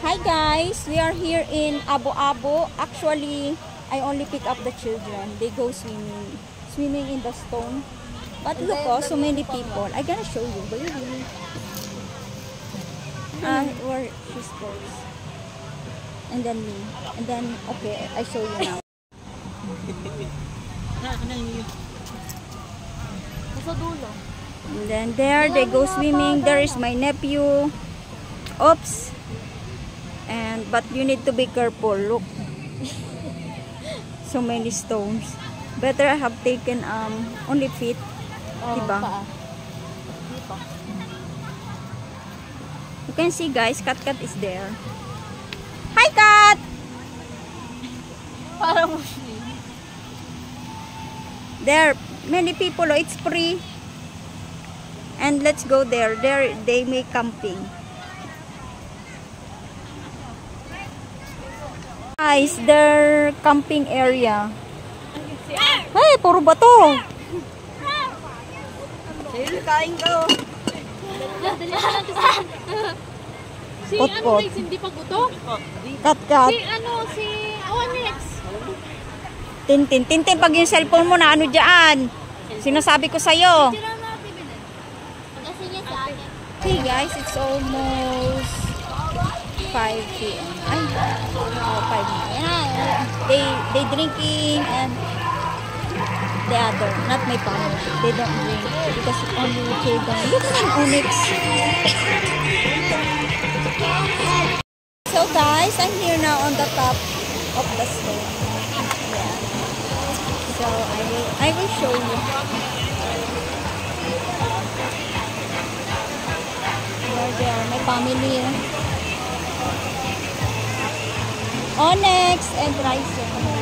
Hi guys, we are here in Abu Abu. Actually, I only pick up the children. They go swimming in the stone. But look, oh, so many people. I gotta show you, baby. Where she's goes. And then me. And then, okay, I show you now. And then there, they go swimming. There is my nephew. Oops. But you need to be careful. Look. So many stones. Better I have taken only feet. Diba? You can see guys, Kat is there. Hi Kat! Parang there, many people. It's free. And let's go there. There they make camping. Guys, their camping area. Hey, puro bato. kain ka. Si ano guys, hindi pa buto? Kat. Si Onyx. Tintin, pag yung cellphone mo na ano dyan. Sinasabi ko sa'yo. Hey guys, it's almost 5 p.m. Ay, 5 na. They drinking and the other, not my family. They don't drink because only children. Look at Onyx. So guys, I'm here now on the top of the stone. Yeah. So I will show you. There are my family. Onyx and Rice.